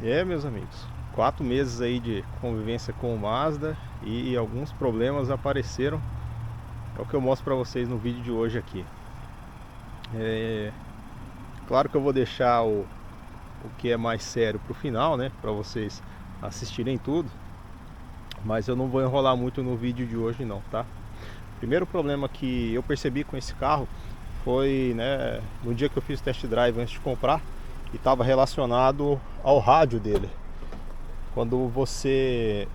Meus amigos, 4 meses aí de convivência com o Mazda e alguns problemas apareceram. É o que eu mostro para vocês no vídeo de hoje aqui. Claro que eu vou deixar o que é mais sério para o final, né? Para vocês assistirem tudo. Mas eu não vou enrolar muito no vídeo de hoje não, tá? Primeiro problema que eu percebi com esse carro foi, né, no dia que eu fiz o test drive antes de comprar, e estava relacionado ao rádio dele. Quando você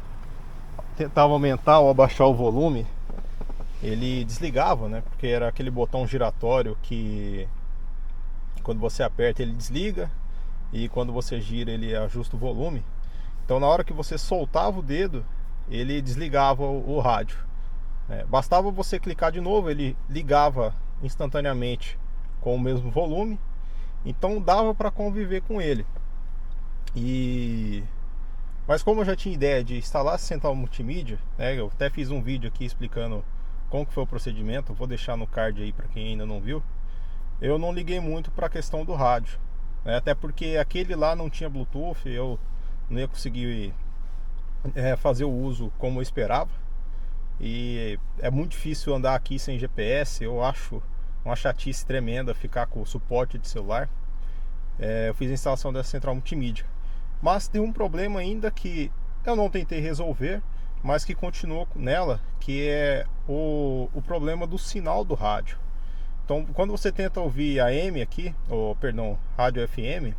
tentava aumentar ou abaixar o volume, ele desligava, né? Porque era aquele botão giratório que quando você aperta ele desliga, e quando você gira ele ajusta o volume. Então na hora que você soltava o dedo, ele desligava o rádio. Bastava você clicar de novo, ele ligava instantaneamente com o mesmo volume. Então dava para conviver com ele. Mas como eu já tinha ideia de instalar a central multimídia, né, eu até fiz um vídeo aqui explicando como que foi o procedimento, eu vou deixar no card aí para quem ainda não viu. Eu não liguei muito para a questão do rádio, né, até porque aquele lá não tinha Bluetooth, eu não ia conseguir fazer o uso como eu esperava. E é muito difícil andar aqui sem GPS, eu acho uma chatice tremenda ficar com o suporte de celular. Eu fiz a instalação dessa central multimídia, mas tem um problema ainda que eu não tentei resolver, mas que continuou nela, que é o problema do sinal do rádio. Então quando você tenta ouvir AM aqui, ou perdão, rádio FM,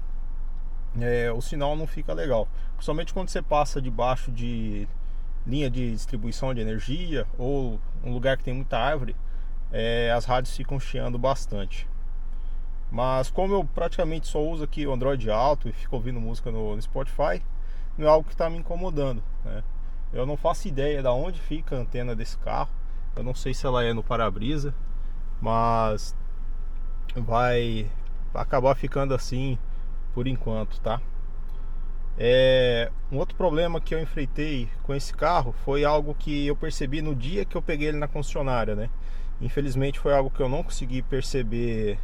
o sinal não fica legal, principalmente quando você passa debaixo de linha de distribuição de energia ou um lugar que tem muita árvore. As rádios ficam chiando bastante. Mas como eu praticamente só uso aqui o Android Auto e fico ouvindo música no Spotify, não é algo que está me incomodando, né? Eu não faço ideia de onde fica a antena desse carro. Eu não sei se ela é no para-brisa, mas vai acabar ficando assim por enquanto, tá? Um outro problema que eu enfrentei com esse carro foi algo que eu percebi no dia que eu peguei ele na concessionária, né? Infelizmente foi algo que eu não consegui perceber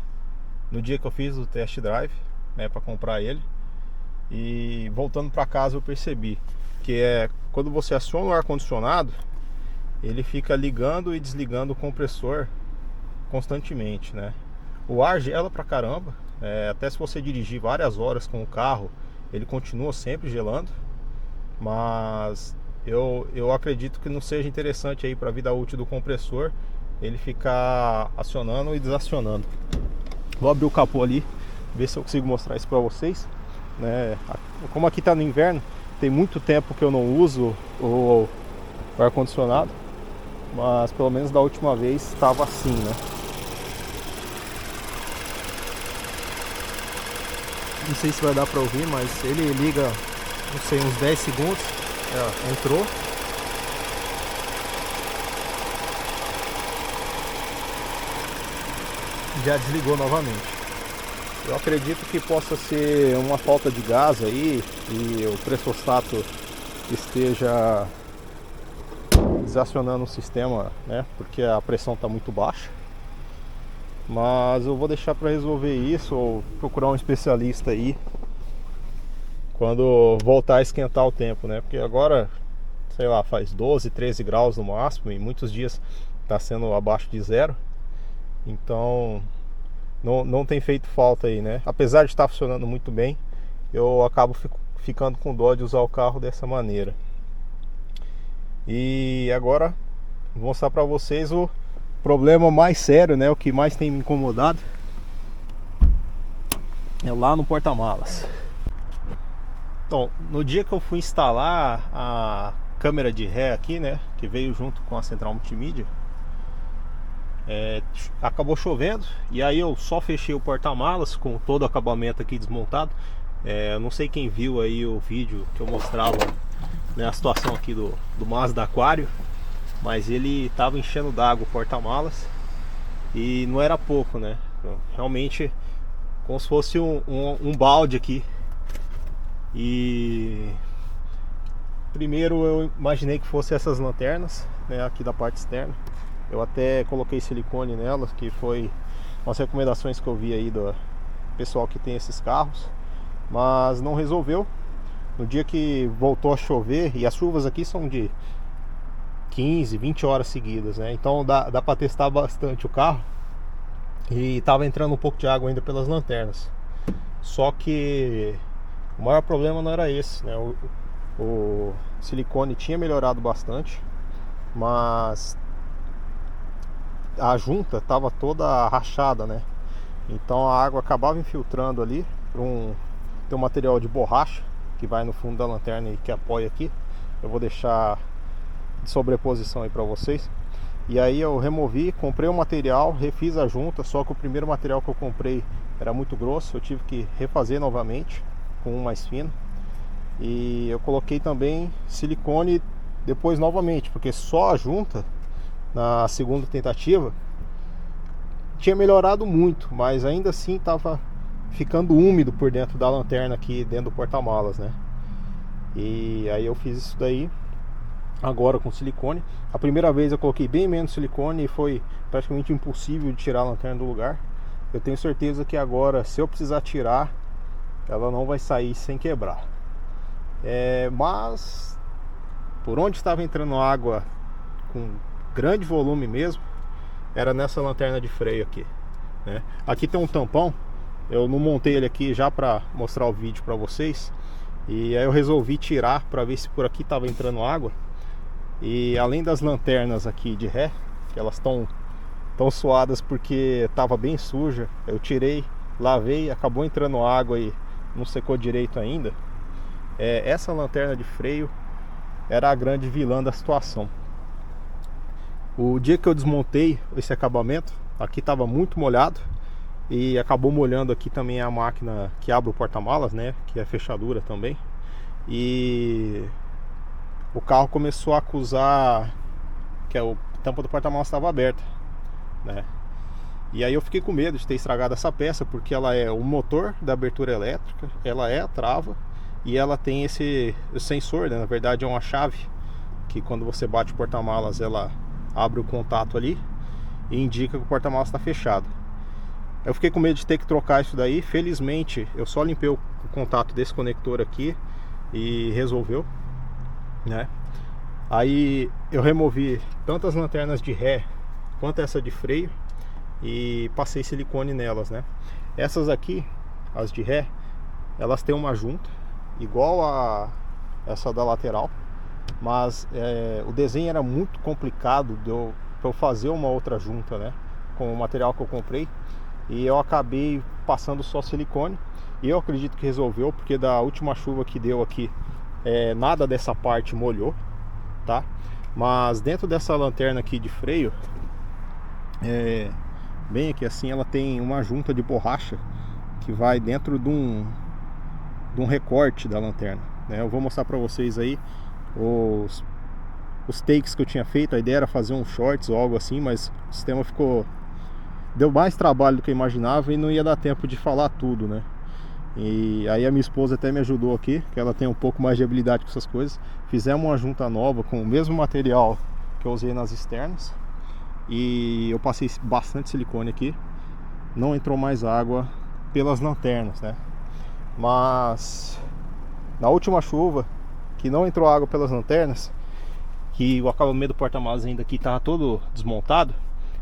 no dia que eu fiz o test drive, né, para comprar ele. E voltando para casa eu percebi que quando você aciona o ar-condicionado, ele fica ligando e desligando o compressor constantemente, né? O ar gela pra caramba, até se você dirigir várias horas com o carro, ele continua sempre gelando. Mas eu acredito que não seja interessante aí para a vida útil do compressor ele ficar acionando e desacionando. Vou abrir o capô ali, ver se eu consigo mostrar isso para vocês, né? Como aqui está no inverno, tem muito tempo que eu não uso o ar-condicionado, mas pelo menos da última vez estava assim, né? Não sei se vai dar para ouvir, mas ele liga, não sei, uns 10 segundos, entrou. Já desligou novamente. Eu acredito que possa ser uma falta de gás aí e o pressostato esteja desacionando o sistema, né? Porque a pressão está muito baixa. Mas eu vou deixar para resolver isso ou procurar um especialista aí quando voltar a esquentar o tempo, né? Porque agora, sei lá, faz 12, 13 graus no máximo e muitos dias está sendo abaixo de zero. Então não tem feito falta aí, né? Apesar de estar funcionando muito bem, eu acabo ficando com dó de usar o carro dessa maneira. E agora vou mostrar para vocês o problema mais sério, né? O que mais tem me incomodado é lá no porta-malas. Então, no dia que eu fui instalar a câmera de ré aqui, né, que veio junto com a central multimídia, acabou chovendo e aí eu só fechei o porta-malas com todo o acabamento aqui desmontado. Eu não sei quem viu aí o vídeo que eu mostrava, né, a situação aqui do Mazda Aquário, mas ele estava enchendo d'água o porta-malas e não era pouco, né? Realmente como se fosse um balde aqui. E primeiro eu imaginei que fosse essas lanternas, né, aqui da parte externa. Eu até coloquei silicone nelas, que foi umas recomendações que eu vi aí do pessoal que tem esses carros, mas não resolveu. no dia que voltou a chover, e as chuvas aqui são de 15, 20 horas seguidas, né? Então dá para testar bastante o carro. E tava entrando um pouco de água ainda pelas lanternas. Só que o maior problema não era esse, né? O silicone tinha melhorado bastante, mas a junta estava toda rachada, né? Então a água acabava infiltrando ali. Tem um material de borracha que vai no fundo da lanterna e que apoia aqui. Eu vou deixar de sobreposição aí para vocês. E aí eu removi, comprei o material, refiz a junta. Só que o primeiro material que eu comprei era muito grosso, eu tive que refazer novamente com um mais fino. E eu coloquei também silicone depois novamente, porque só a junta na segunda tentativa tinha melhorado muito, mas ainda assim estava ficando úmido por dentro da lanterna aqui dentro do porta-malas, né? E aí eu fiz isso daí agora com silicone. A primeira vez eu coloquei bem menos silicone e foi praticamente impossível de tirar a lanterna do lugar. Eu tenho certeza que agora, se eu precisar tirar, ela não vai sair sem quebrar. Mas por onde estava entrando água com grande volume mesmo, era nessa lanterna de freio aqui, né? Aqui tem um tampão, eu não montei ele aqui já para mostrar o vídeo para vocês. E aí eu resolvi tirar para ver se por aqui estava entrando água. E além das lanternas aqui de ré, que elas estão tão suadas porque estava bem suja, eu tirei, lavei, acabou entrando água e não secou direito ainda. Essa lanterna de freio era a grande vilã da situação. O dia que eu desmontei esse acabamento, aqui estava muito molhado e acabou molhando aqui também a máquina que abre o porta-malas, né, que é a fechadura também. E o carro começou a acusar que a tampa do porta-malas estava aberta, né? E aí eu fiquei com medo de ter estragado essa peça, porque ela é o motor da abertura elétrica, ela é a trava e ela tem esse sensor, né? Na verdade é uma chave que quando você bate o porta-malas ela abre o contato ali e indica que o porta-malas está fechado. Eu fiquei com medo de ter que trocar isso daí. Felizmente eu só limpei o contato desse conector aqui e resolveu, né? Aí eu removi tanto as lanternas de ré quanto essa de freio e passei silicone nelas, né? Essas aqui, as de ré, elas têm uma junta igual a essa da lateral, mas o desenho era muito complicado para eu fazer uma outra junta, né, com o material que eu comprei, e eu acabei passando só silicone. E eu acredito que resolveu, porque da última chuva que deu aqui, nada dessa parte molhou, tá? Mas dentro dessa lanterna aqui de freio, bem aqui assim, ela tem uma junta de borracha que vai dentro de um recorte da lanterna, né? Eu vou mostrar para vocês aí os takes que eu tinha feito. A ideia era fazer um shorts ou algo assim, mas o sistema deu mais trabalho do que eu imaginava e não ia dar tempo de falar tudo, né? E aí a minha esposa até me ajudou aqui, que ela tem um pouco mais de habilidade com essas coisas. Fizemos uma junta nova com o mesmo material que eu usei nas externas e eu passei bastante silicone aqui. Não entrou mais água pelas lanternas, né? Mas na última chuva, que não entrou água pelas lanternas, que o acabamento do porta-malas ainda aqui estava todo desmontado,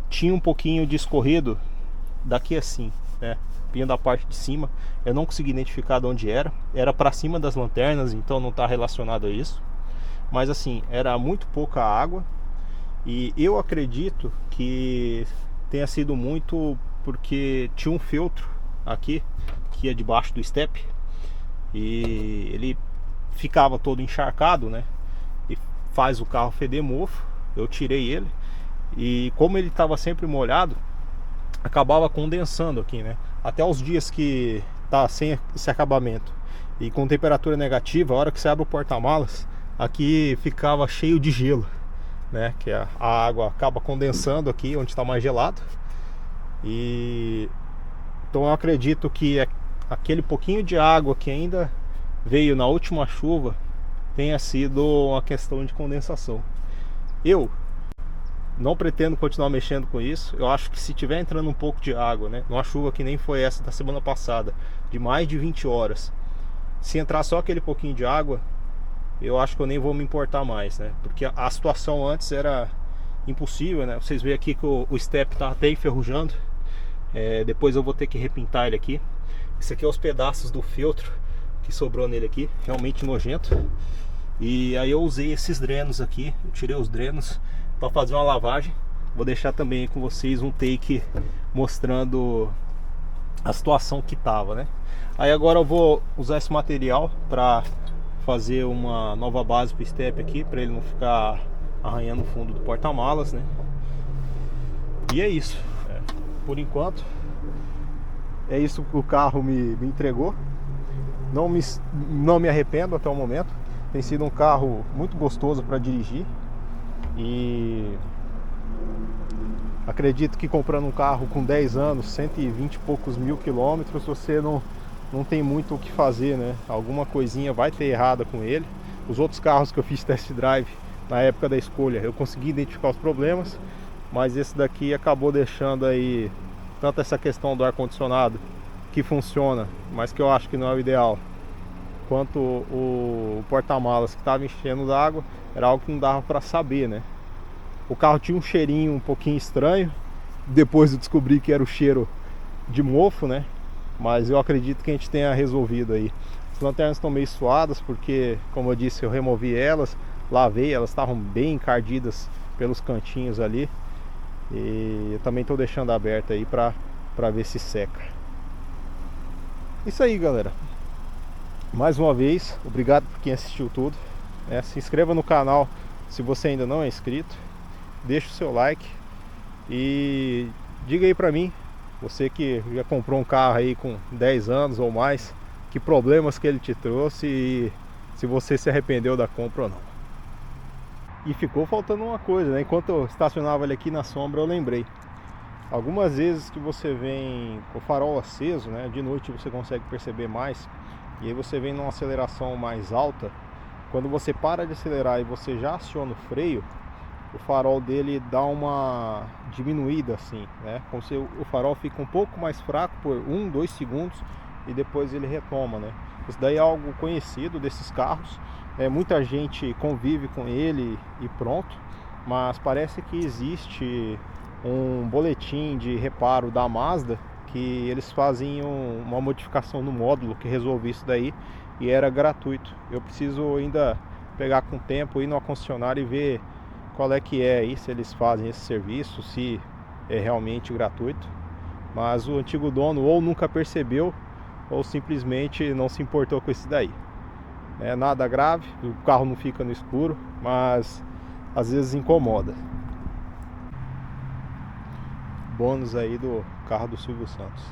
tinha um pouquinho de escorrido daqui assim, né? Vinha da parte de cima. Eu não consegui identificar de onde era para cima das lanternas, então não está relacionado a isso. Mas assim, era muito pouca água. E eu acredito que tenha sido muito porque tinha um feltro aqui que é debaixo do step e ele ficava todo encharcado, né? E faz o carro feder mofo. Eu tirei ele e como ele estava sempre molhado, acabava condensando aqui, né? Até os dias que tá sem esse acabamento e com temperatura negativa, a hora que você abre o porta-malas, aqui ficava cheio de gelo, né? Que a água acaba condensando aqui onde está mais gelado. E então eu acredito que aquele pouquinho de água que ainda veio na última chuva tenha sido uma questão de condensação. Eu não pretendo continuar mexendo com isso. Eu acho que se tiver entrando um pouco de água, né, numa chuva que nem foi essa da semana passada, de mais de 20 horas, Se entrar só aquele pouquinho de água, eu acho que eu nem vou me importar mais, né? Porque a situação antes era impossível, né? Vocês veem aqui que o step tá até enferrujando. Depois eu vou ter que repintar ele aqui. Esse aqui é os pedaços do feltro que sobrou nele aqui, realmente nojento. E aí eu usei esses drenos aqui, eu tirei os drenos para fazer uma lavagem. Vou deixar também com vocês um take mostrando a situação que tava, né? Aí agora eu vou usar esse material para fazer uma nova base para o step aqui, para ele não ficar arranhando o fundo do porta-malas, né? E é isso. Por enquanto é isso que o carro me entregou. Não me arrependo até o momento. Tem sido um carro muito gostoso para dirigir. E acredito que comprando um carro com 10 anos, 120 e poucos mil quilômetros, você não tem muito o que fazer, né? Alguma coisinha vai ter errada com ele. Os outros carros que eu fiz test drive na época da escolha, eu consegui identificar os problemas, mas esse daqui acabou deixando aí tanto essa questão do ar-condicionado, que funciona, mas que eu acho que não é o ideal, quanto o porta-malas que estava enchendo d'água, era algo que não dava para saber, né? O carro tinha um cheirinho um pouquinho estranho, depois eu descobri que era o cheiro de mofo, né? Mas eu acredito que a gente tenha resolvido aí. As lanternas estão meio suadas porque, como eu disse, eu removi elas, lavei, elas estavam bem encardidas pelos cantinhos ali. E eu também estou deixando aberta aí para ver se seca. Isso aí, galera. Mais uma vez, obrigado por quem assistiu tudo. Se inscreva no canal se você ainda não é inscrito. Deixa o seu like e diga aí pra mim, você que já comprou um carro aí com 10 anos ou mais, que problemas que ele te trouxe e se você se arrependeu da compra ou não. E ficou faltando uma coisa, né? Enquanto eu estacionava ele aqui na sombra, eu lembrei. Algumas vezes que você vem com o farol aceso, né? De noite você consegue perceber mais. E aí você vem numa aceleração mais alta. Quando você para de acelerar e você já aciona o freio, o farol dele dá uma diminuída assim, né? Como se o farol fica um pouco mais fraco por 1, 2 segundos e depois ele retoma, né? Isso daí é algo conhecido desses carros. Muita gente convive com ele e pronto, mas parece que existe um boletim de reparo da Mazda que eles fazem uma modificação no módulo que resolve isso daí e era gratuito. Eu preciso ainda pegar com tempo, ir no concessionário e ver qual é que é aí, se eles fazem esse serviço, se é realmente gratuito. Mas o antigo dono ou nunca percebeu ou simplesmente não se importou com isso daí. Nada grave, o carro não fica no escuro, mas às vezes incomoda. Bônus aí do carro do Silvio Santos.